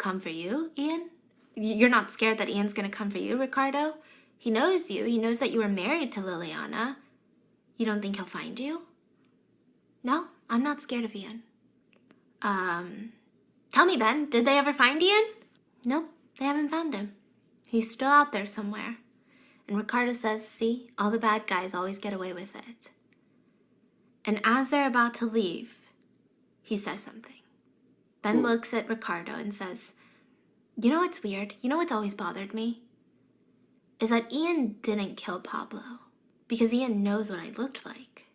come for you, Ian? You're not scared that Ian's gonna come for you, Ricardo? He knows you. He knows that you were married to Liliana. You don't think he'll find you? No, I'm not scared of Ian. Tell me, Ben, did they ever find Ian? Nope, they haven't found him. He's still out there somewhere. And Ricardo says, see, all the bad guys always get away with it. And as they're about to leave, he says something. Ben looks at Ricardo and says, you know what's weird? You know what's always bothered me? Is that Ian didn't kill Pablo. Because Ian knows what I looked like.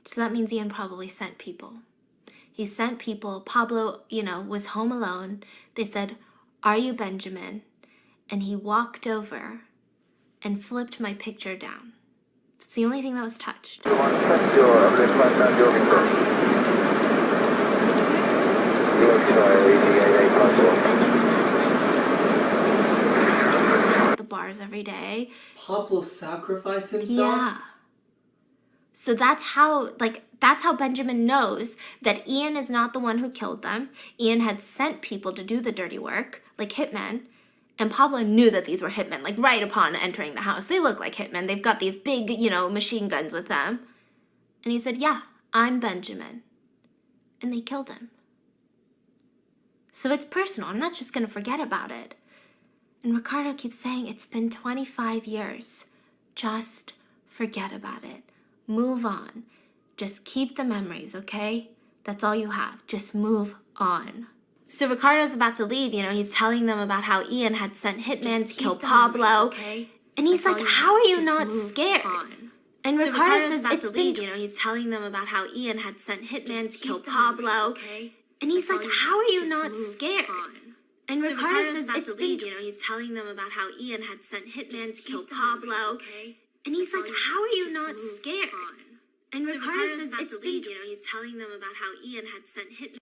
So that means Ian probably sent people. He sent people. Pablo, was home alone. They said, are you Benjamin? And he walked over and flipped my picture down. It's the only thing that was touched. The bars every day. Pablo sacrificed himself? Yeah. So that's how Benjamin knows that Ian is not the one who killed them. Ian had sent people to do the dirty work, like hitmen. And Pablo knew that these were hitmen, like right upon entering the house. They look like hitmen. They've got these big, machine guns with them. And he said, yeah, I'm Benjamin. And they killed him. So it's personal. I'm not just going to forget about it. And Ricardo keeps saying, it's been 25 years. Just forget about it. Move on. Just keep the memories, okay? That's all you have. Just move on. So Ricardo's about to leave, he's telling them about how Ian had sent hitmen to kill Pablo. Memories, okay? And he's like, how are you not scared? And so Ricardo says, it's been... he's telling them about how Ian had sent hitmen to kill Pablo. Okay? And he's like, how are you not scared? And so Ricardo says, it's been... he's telling them about how Ian had sent hitmen to kill Pablo. Okay? And he's like, how are you not scared? And Ricardo says, it's been... he's telling them about how Ian had sent hitmen.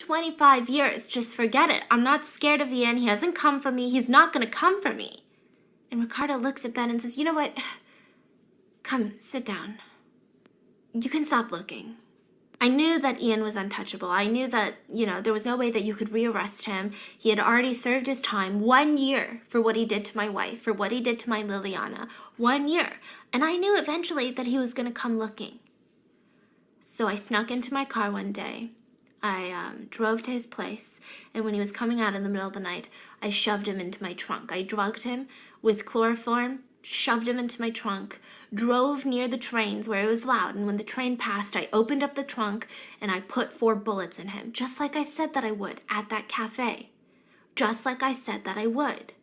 25 years. Just forget it. I'm not scared of Ian. He hasn't come for me. He's not going to come for me. And Ricardo looks at Ben and says, you know what? Come, sit down. You can stop looking. I knew that Ian was untouchable. I knew that, there was no way that you could rearrest him. He had already served his time 1 year for what he did to my wife, for what he did to my Liliana. 1 year. And I knew eventually that he was going to come looking. So I snuck into my car one day. I drove to his place, and when he was coming out in the middle of the night, I shoved him into my trunk. I drugged him with chloroform, shoved him into my trunk, drove near the trains where it was loud, and when the train passed, I opened up the trunk, and I put 4 bullets in him, just like I said that I would at that cafe. Just like I said that I would.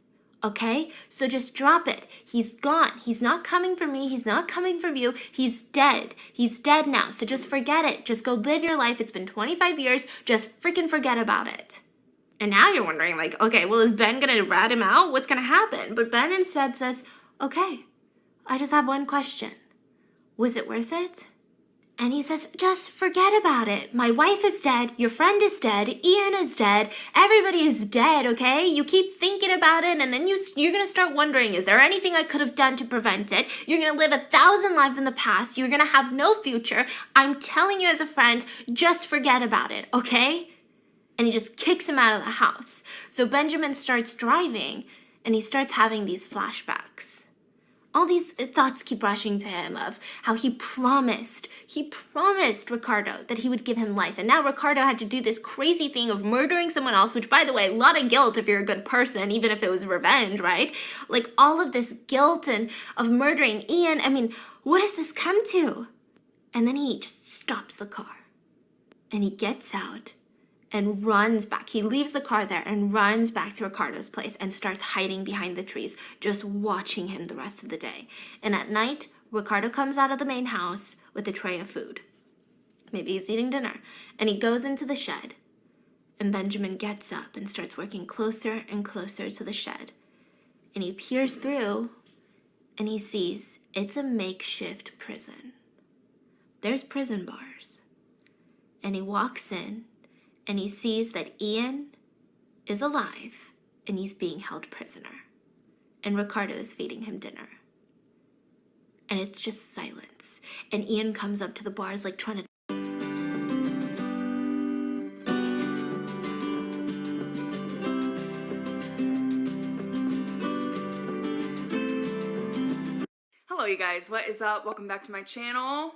Okay? So just drop it. He's gone. He's not coming for me. He's not coming for you. He's dead. He's dead now. So just forget it. Just go live your life. It's been 25 years. Just freaking forget about it. And now you're wondering, like, okay, well, is Ben going to rat him out? What's going to happen? But Ben instead says, okay, I just have one question. Was it worth it? And he says, just forget about it. My wife is dead. Your friend is dead. Ian is dead. Everybody is dead, okay? You keep thinking about it, and then you're going to start wondering, is there anything I could have done to prevent it? You're going to live 1,000 lives in the past. You're going to have no future. I'm telling you as a friend, just forget about it, okay? And he just kicks him out of the house. So Benjamin starts driving, and he starts having these flashbacks. All these thoughts keep rushing to him of how he promised Ricardo that he would give him life. And now Ricardo had to do this crazy thing of murdering someone else, which, by the way, a lot of guilt if you're a good person, even if it was revenge, right? Like, all of this guilt and of murdering Ian. I mean, what does this come to? And then he just stops the car. And he gets out and runs back. He leaves the car there and runs back to Ricardo's place and starts hiding behind the trees, just watching him the rest of the day. And at night, Ricardo comes out of the main house with a tray of food. Maybe he's eating dinner. And he goes into the shed. And Benjamin gets up and starts working closer and closer to the shed. And he peers through and he sees it's a makeshift prison. There's prison bars. And he walks in. And he sees that Ian is alive and he's being held prisoner. And Ricardo is feeding him dinner. And it's just silence. And Ian comes up to the bars like trying to... Hello you guys, what is up? Welcome back to my channel.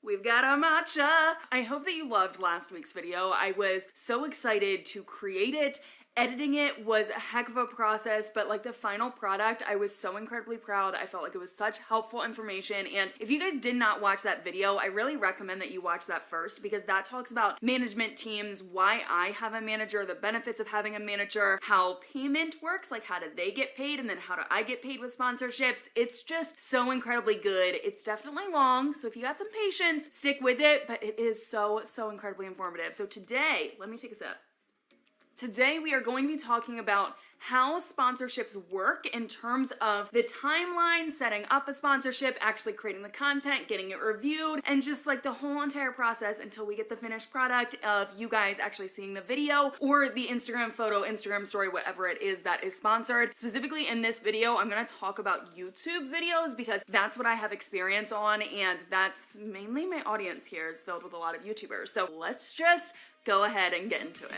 We've got a matcha. I hope that you loved last week's video. I was so excited to create it. Editing it was a heck of a process, but like the final product, I was so incredibly proud. I felt like it was such helpful information. And if you guys did not watch that video, I really recommend that you watch that first because that talks about management teams, why I have a manager, the benefits of having a manager, how payment works, like how do they get paid, and then how do I get paid with sponsorships. It's just so incredibly good. It's definitely long, so if you got some patience, stick with it, but it is so incredibly informative. So today, let me take a sip. Today we are going to be talking about how sponsorships work in terms of the timeline, setting up a sponsorship, actually creating the content, getting it reviewed, and just like the whole entire process until we get the finished product of you guys actually seeing the video or the Instagram photo, Instagram story, whatever it is that is sponsored. Specifically in this video, I'm gonna talk about YouTube videos because that's what I have experience on and that's mainly my audience here is filled with a lot of YouTubers. So let's just go ahead and get into it.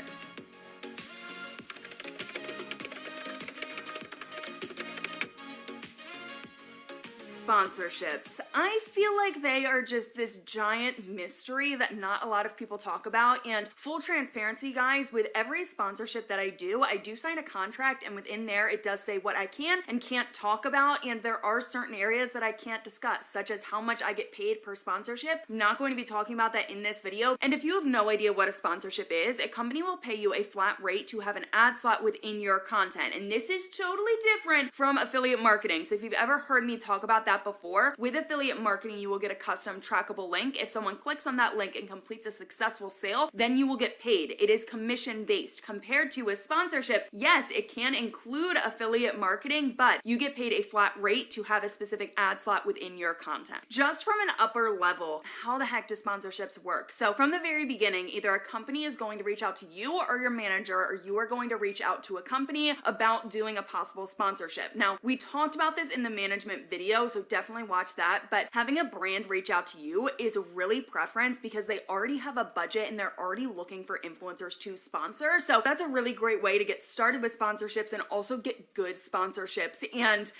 Sponsorships. I feel like they are just this giant mystery that not a lot of people talk about, and full transparency guys, with every sponsorship that I do sign a contract, and within there it does say what I can and can't talk about, and there are certain areas that I can't discuss, such as how much I get paid per sponsorship. I'm not going to be talking about that in this video, and if you have no idea what a sponsorship is, a company will pay you a flat rate to have an ad slot within your content, and this is totally different from affiliate marketing. So if you've ever heard me talk about that that before. With affiliate marketing, you will get a custom trackable link. If someone clicks on that link and completes a successful sale, then you will get paid. It is commission based. Compared to with sponsorships, yes, it can include affiliate marketing, but you get paid a flat rate to have a specific ad slot within your content. Just from an upper level, how the heck do sponsorships work? So from the very beginning, either a company is going to reach out to you or your manager, or you are going to reach out to a company about doing a possible sponsorship. Now, we talked about this in the management video, so definitely watch that, but having a brand reach out to you is really preference because they already have a budget and they're already looking for influencers to sponsor. So that's a really great way to get started with sponsorships and also get good sponsorships. And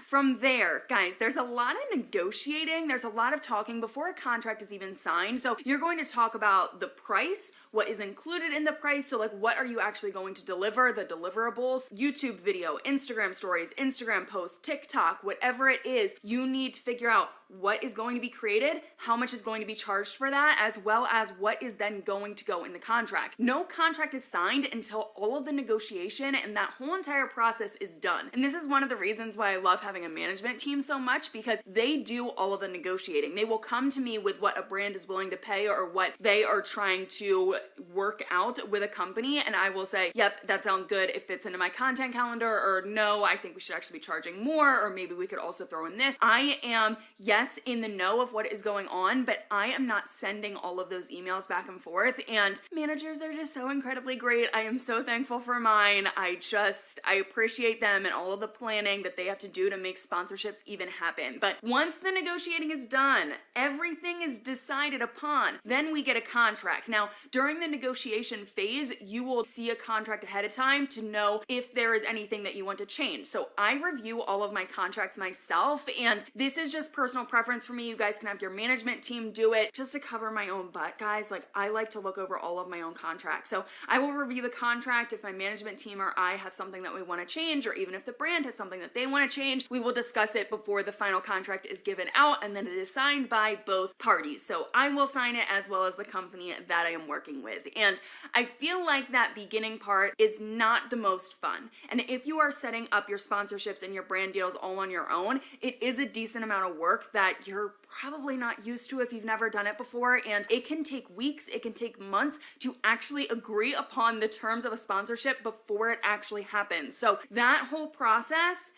from there, guys, there's a lot of negotiating. There's a lot of talking before a contract is even signed. So you're going to talk about the price, what is included in the price. So like, what are you actually going to deliver, the deliverables, YouTube video, Instagram stories, Instagram posts, TikTok, whatever it is, you need to figure out what is going to be created, how much is going to be charged for that, as well as what is then going to go in the contract. No contract is signed until all of the negotiation and that whole entire process is done. And this is one of the reasons why I love having a management team so much, because they do all of the negotiating. They will come to me with what a brand is willing to pay or what they are trying to work out with a company, and I will say, yep, that sounds good, it fits into my content calendar, or no, I think we should actually be charging more, or maybe we could also throw in this. I am, yes, in the know of what is going on, but I am not sending all of those emails back and forth, and managers are just so incredibly great. I am so thankful for mine. I appreciate them and all of the planning that they have to do to make sponsorships even happen. But once the negotiating is done, everything is decided upon, then we get a contract. Now, during the negotiation phase, you will see a contract ahead of time to know if there is anything that you want to change. So I review all of my contracts myself, and this is just personal preference for me. You guys can have your management team do it just to cover my own butt, guys. Like, I like to look over all of my own contracts. So I will review the contract. If my management team or I have something that we want to change, or even if the brand has something that they want to change, we will discuss it before the final contract is given out, and then it is signed by both parties. So I will sign it as well as the company that I am working with. And I feel like that beginning part is not the most fun. And if you are setting up your sponsorships and your brand deals all on your own, it is a decent amount of work that you're probably not used to if you've never done it before. And it can take weeks, it can take months to actually agree upon the terms of a sponsorship before it actually happens. So that whole process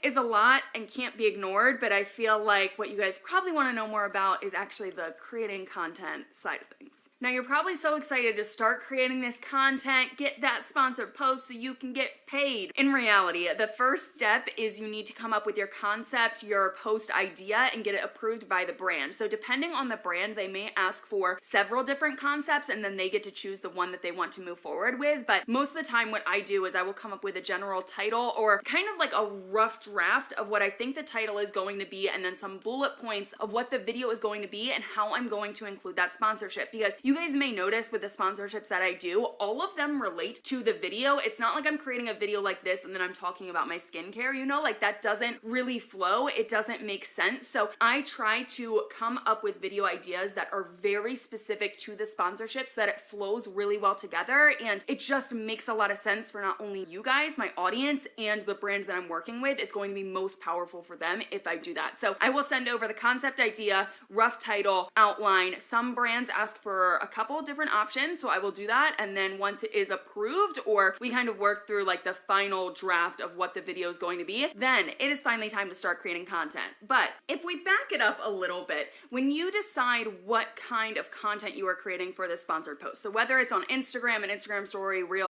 is a lot and can't be ignored, but I feel like what you guys probably want to know more about is actually the creating content side of things. Now, you're probably so excited to start creating this content, get that sponsored post so you can get paid. In reality, the first step is you need to come up with your concept, your post idea, and get it approved by the brand. So depending on the brand, they may ask for several different concepts, and then they get to choose the one that they want to move forward with. But most of the time, what I do is I will come up with a general title, or kind of like a rough draft of what I think the title is going to be, and then some bullet points of what the video is going to be and how I'm going to include that sponsorship. Because you guys may notice with the sponsorships that I do, all of them relate to the video. It's not like I'm creating a video like this and then I'm talking about my skincare, you know, like that doesn't really flow. It doesn't make sense. So I try to come up with video ideas that are very specific to the sponsorship so that it flows really well together, and it just makes a lot of sense for not only you guys, my audience, and the brand that I'm working with. It's going to be most powerful for them if I do that. So I will send over the concept idea, rough title, outline. Some brands ask for a couple of different options, so I will do that. And then once it is approved, or we kind of work through like the final draft of what the video is going to be, then it is finally time to start creating content. But if we back it up a little bit, when you decide what kind of content you are creating for this sponsored post, so whether it's on Instagram, an Instagram story, reel,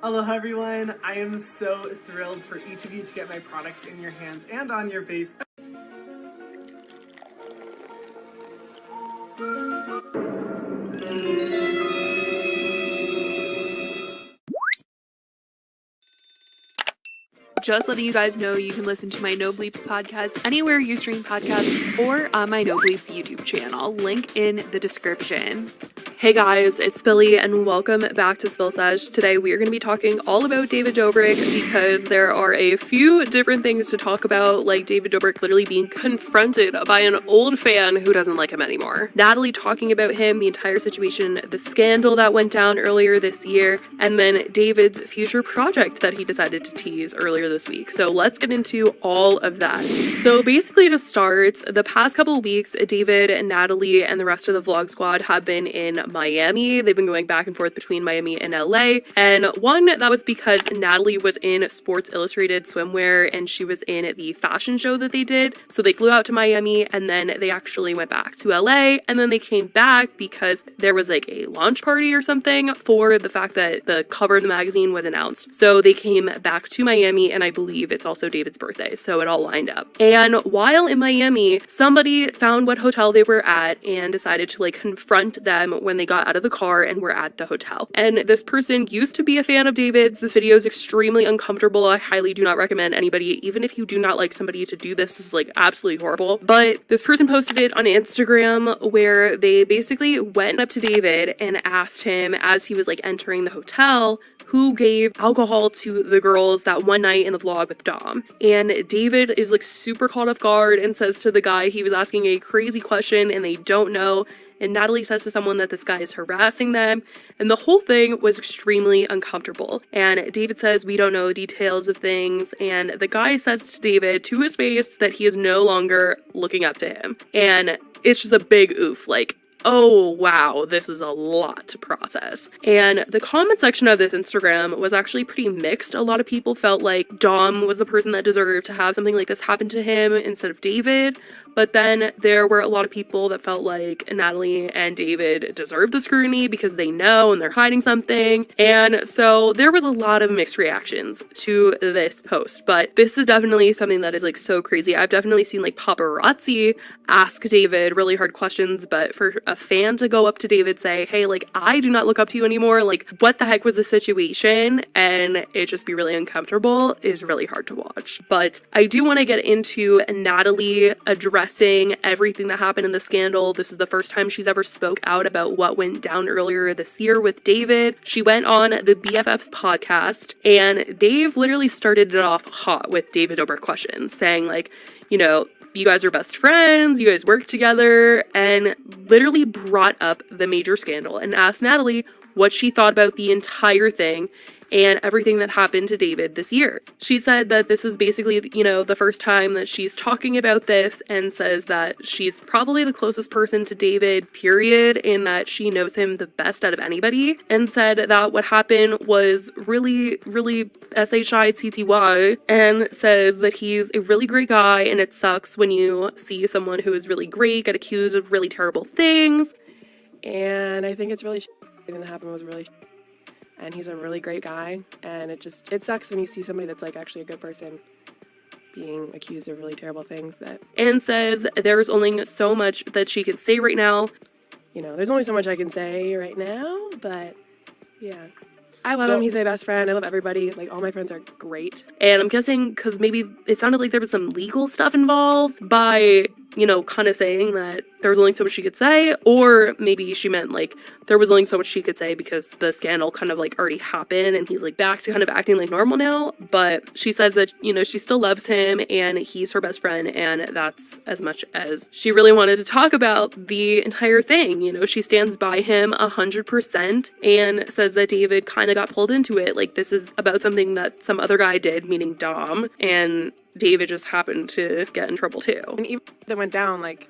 Aloha everyone, I am so thrilled for each of you to get my products in your hands and on your face. Just letting you guys know you can listen to my No Bleeps podcast anywhere you stream podcasts or on my No Bleeps YouTube channel. Link in the description. Hey guys, it's Billy and welcome back to Spillsage. Today we are going to be talking all about David Dobrik because there are a few different things to talk about, like David Dobrik literally being confronted by an old fan who doesn't like him anymore, Natalie talking about him, the entire situation, the scandal that went down earlier this year, and then David's future project that he decided to tease earlier this week. So let's get into all of that. So basically to start, the past couple of weeks, David and Natalie and the rest of the vlog squad have been in Miami. They've been going back and forth between Miami and LA. And one, that was because Natalie was in Sports Illustrated swimwear and she was in the fashion show that they did. So they flew out to Miami and then they actually went back to LA and then they came back because there was like a launch party or something for the fact that the cover of the magazine was announced. So they came back to Miami and I believe it's also David's birthday. So it all lined up. And while in Miami, somebody found what hotel they were at and decided to like confront them when they got out of the car and were at the hotel. And this person used to be a fan of David's. This video is extremely uncomfortable. I highly do not recommend anybody, even if you do not like somebody, to do this. This is like absolutely horrible. But this person posted it on Instagram where they basically went up to David and asked him as he was like entering the hotel who gave alcohol to the girls that one night in the vlog with Dom. And David is like super caught off guard and says to the guy he was asking a crazy question and they don't know. And Natalie says to someone that this guy is harassing them. And the whole thing was extremely uncomfortable. And David says, we don't know details of things. And the guy says to David, to his face, that he is no longer looking up to him. And it's just a big oof, like, oh wow, this is a lot to process. And the comment section of this Instagram was actually pretty mixed. A lot of people felt like Dom was the person that deserved to have something like this happen to him instead of David. But then there were a lot of people that felt like Natalie and David deserve the scrutiny because they know and they're hiding something. And so there was a lot of mixed reactions to this post. But this is definitely something that is like so crazy. I've definitely seen like paparazzi ask David really hard questions, but for a fan to go up to David, say, hey, like, I do not look up to you anymore, like, what the heck was the situation, and it just be really uncomfortable, is really hard to watch. But I do want to get into Natalie addressing everything that happened in the scandal. This is the first time she's ever spoke out about what went down earlier this year with David. She went on the BFFs podcast, and Dave literally started it off hot with David Dobrik questions, saying like, you know, you guys are best friends, you guys work together, and literally brought up the major scandal and asked Natalie what she thought about the entire thing and everything that happened to David this year. She said that this is basically, you know, the first time that she's talking about this and says that she's probably the closest person to David, period, and that she knows him the best out of anybody, and said that what happened was really, really SHITTY, and says that he's a really great guy and it sucks when you see someone who is really great get accused of really terrible things. And I think it's really everything that happened was really and he's a really great guy, and it sucks when you see somebody that's like actually a good person being accused of really terrible things. That, and says there's only so much that she can say right now. You know, there's only so much I can say right now, but yeah. I love him. He's my best friend. I love everybody. Like, all my friends are great. And I'm guessing because maybe it sounded like there was some legal stuff involved by, you know, kind of saying that there was only so much she could say, or maybe she meant like there was only so much she could say because the scandal kind of like already happened and he's like back to kind of acting like normal now. But she says that, you know, she still loves him and he's her best friend, and that's as much as she really wanted to talk about the entire thing. You know, she stands by him 100% and says that David kind of got pulled into it. Like, this is about something that some other guy did, meaning Dom, and David just happened to get in trouble too. And even that went down, like,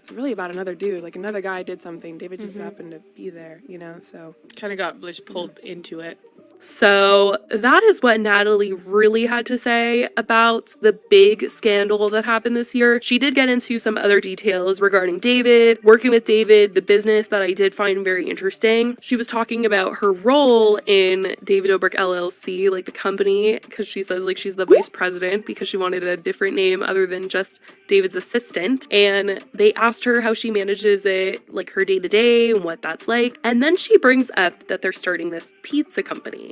it's really about another dude. Like, another guy did something. David just happened to be there, you know, so. Kind of got just pulled into it. So that is what Natalie really had to say about the big scandal that happened this year. She did get into some other details regarding David, working with David, the business that I did find very interesting. She was talking about her role in David Dobrik LLC, like the company, because she says like she's the vice president because she wanted a different name other than just David's assistant. And they asked her how she manages it, like her day-to-day and what that's like. And then she brings up that they're starting this pizza company.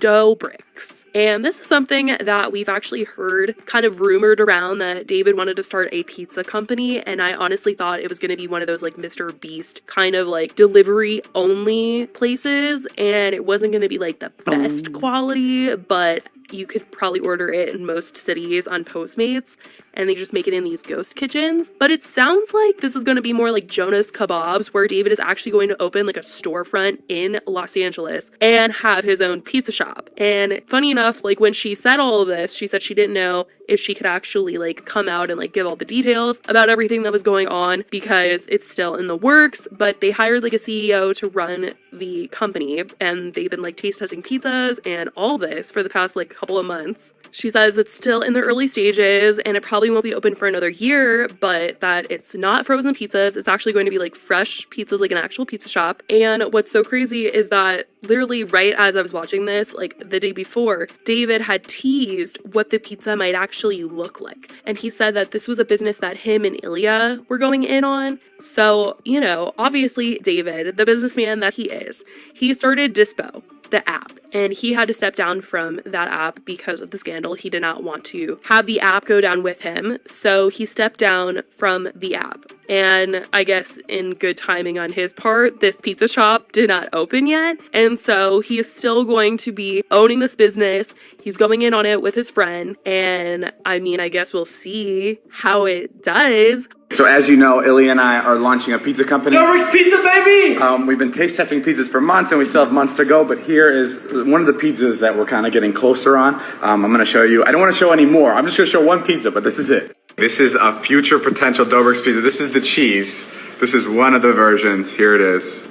Dobrik's. And this is something that we've actually heard kind of rumored around, that David wanted to start a pizza company, and I honestly thought it was going to be one of those like Mr. Beast kind of like delivery only places, and it wasn't going to be like the best quality, but you could probably order it in most cities on Postmates, and they just make it in these ghost kitchens. But it sounds like this is going to be more like Jonah's Kebabs, where David is actually going to open like a storefront in Los Angeles and have his own pizza shop. And funny enough, like when she said all of this, she said she didn't know if she could actually like come out and like give all the details about everything that was going on because it's still in the works, but they hired like a CEO to run the company, and they've been like taste testing pizzas and all this for the past like couple of months. She says it's still in the early stages and it probably won't be open for another year, but that it's not frozen pizzas. It's actually going to be like fresh pizzas, like an actual pizza shop. And what's so crazy is that literally right as I was watching this, like the day before, David had teased what the pizza might actually look like. And he said that this was a business that him and Ilya were going in on. So, you know, obviously David, the businessman that he is, he started Dispo, the app, and he had to step down from that app because of the scandal. He did not want to have the app go down with him, so he stepped down from the app. And I guess in good timing on his part, this pizza shop did not open yet, and so he is still going to be owning this business. He's going in on it with his friend, and I mean, I guess we'll see how it does. So as you know, Ilya and I are launching a pizza company. Dobrik's Pizza, baby! We've been taste testing pizzas for months, and we still have months to go, but here is one of the pizzas that we're kind of getting closer on. I'm going to show you. I don't want to show any more. I'm just going to show one pizza, but this is it. This is a future potential Dobrik's pizza. This is the cheese. This is one of the versions. Here it is.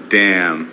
Damn.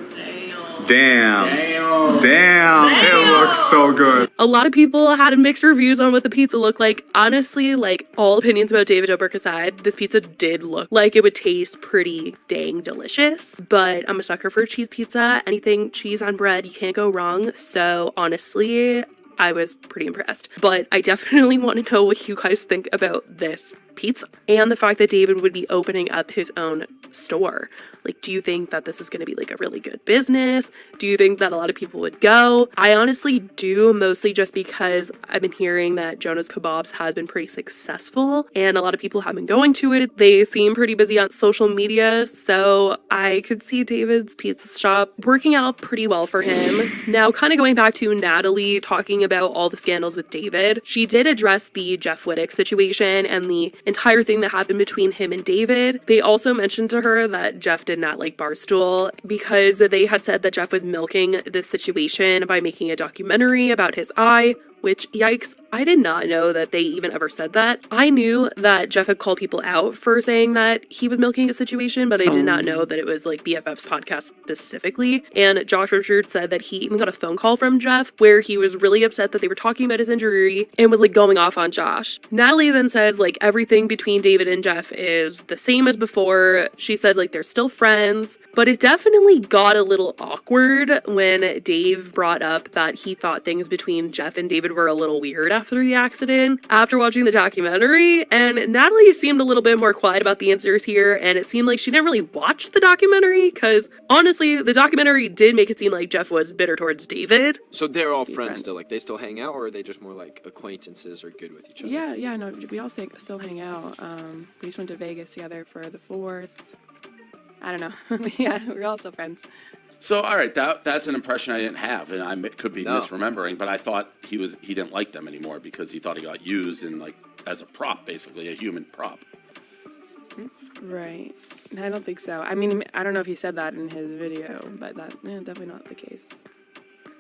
It looks so good. A lot of people had mixed reviews on what the pizza looked like. Honestly, like all opinions about David Dobrik aside, this pizza did look like it would taste pretty dang delicious. But I'm a sucker for cheese pizza. Anything cheese on bread, you can't go wrong. So honestly, I was pretty impressed. But I definitely want to know what you guys think about this pizza and the fact that David would be opening up his own store. Like, do you think that this is going to be like a really good business? Do you think that a lot of people would go? I honestly do, mostly just because I've been hearing that Jonah's Kebabs has been pretty successful and a lot of people have been going to it. They seem pretty busy on social media, so I could see David's pizza shop working out pretty well for him. Now, kind of going back to Natalie talking about all the scandals with David, she did address the Jeff Wittick situation and the entire thing that happened between him and David. They also mentioned to her that Jeff did not like Barstool because they had said that Jeff was milking this situation by making a documentary about his eye, which, yikes, I did not know that they even ever said that. I knew that Jeff had called people out for saying that he was milking a situation, but I did not know that it was like BFF's podcast specifically. And Josh Richards said that he even got a phone call from Jeff where he was really upset that they were talking about his injury and was like going off on Josh. Natalie then says like everything between David and Jeff is the same as before. She says like they're still friends, but it definitely got a little awkward when Dave brought up that he thought things between Jeff and David were a little weird after the accident, after watching the documentary, and Natalie seemed a little bit more quiet about the answers here, and it seemed like she didn't really watch the documentary, because honestly, the documentary did make it seem like Jeff was bitter towards David. So they're all friends still, like they still hang out, or are they just more like acquaintances or good with each other? Yeah, no, we all still hang out. We just went to Vegas together for the 4th. I don't know. Yeah, we're all still friends. So, all right, that's an impression I didn't have, and I could be misremembering, but I thought he didn't like them anymore because he thought he got used in like as a prop, basically a human prop. Right. I don't think so. I mean, I don't know if he said that in his video, but definitely not the case.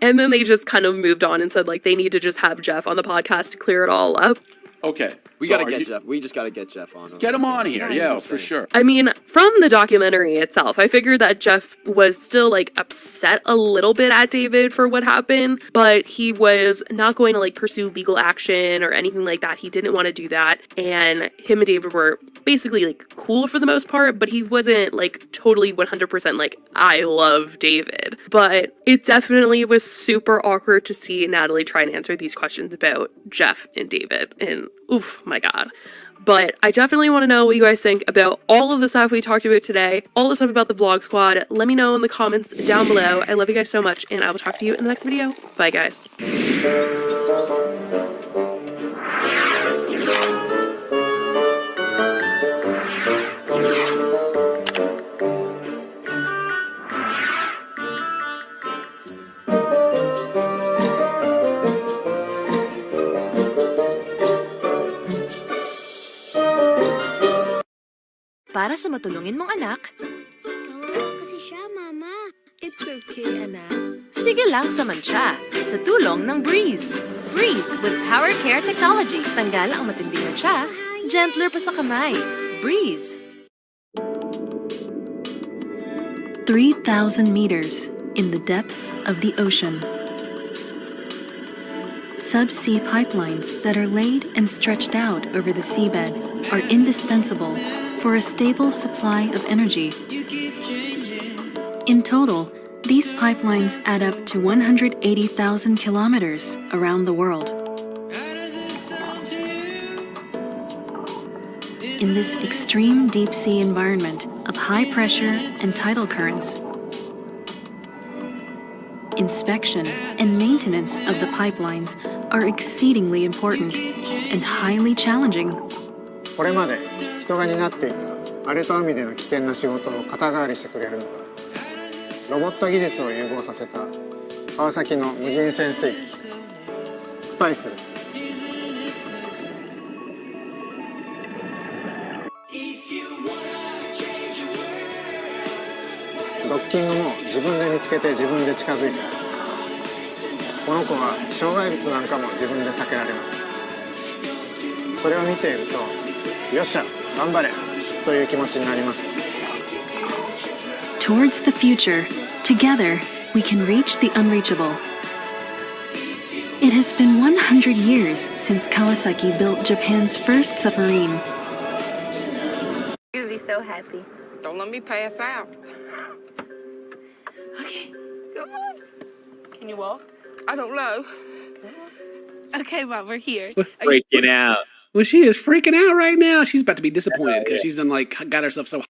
And then they just kind of moved on and said like they need to just have Jeff on the podcast to clear it all up. Okay. We gotta get Jeff. We just gotta get Jeff on. Get him on here, yeah, for sure. I mean, from the documentary itself, I figured that Jeff was still like upset a little bit at David for what happened, but he was not going to like pursue legal action or anything like that. He didn't want to do that. And him and David were basically like cool for the most part, but he wasn't like totally 100% like, I love David. But it definitely was super awkward to see Natalie try and answer these questions about Jeff and David. And and oof, my god. But I definitely want to know what you guys think about all of the stuff we talked about today, all the stuff about the vlog squad. Let me know in the comments down below. I love you guys so much, and I will talk to you in the next video. Bye, guys. Para sa matulungin mong anak, Kawawa kasi siya, Mama. it's okay, anak. Sige lang sa mancha, sa tulong ng Breeze. Breeze with Power Care Technology. Tanggal ang matinding mancha, gentler pa sa kamay. Breeze. 3,000 meters in the depths of the ocean. Subsea pipelines that are laid and stretched out over the seabed are indispensable for a stable supply of energy. In total, these pipelines add up to 180,000 kilometers around the world. In this extreme deep sea environment of high pressure and tidal currents, inspection and maintenance of the pipelines are exceedingly important and highly challenging. これまで人が担っていた荒れた海での危険な仕事を肩代わりしてくれるのがロボット技術を融合させた川崎の無人潜水機スパイスです。ドッキングも自分で見つけて自分で近づいてこの子は障害物なんかも自分で避けられます。それを見ているとよっしゃ頑張れという気持ちになります。 Towards the future, together we can reach the unreachable. It has been 100 years since Kawasaki built Japan's first submarine. You'll be so happy. Don't let me pass out. Okay, come on. Can you walk? I don't know. Okay, Mom, we're here. Freaking out. Well, she is freaking out right now. She's about to be disappointed because she's done like got herself so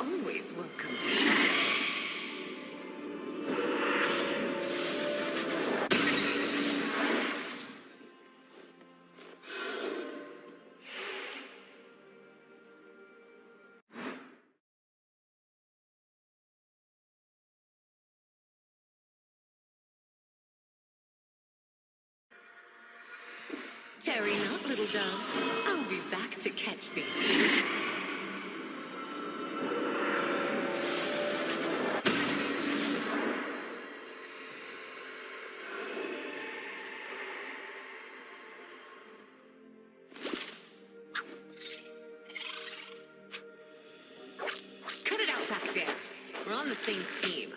always welcome to. Tarry not, little doves. I'll be back to catch these. Cut it out back there. We're on the same team.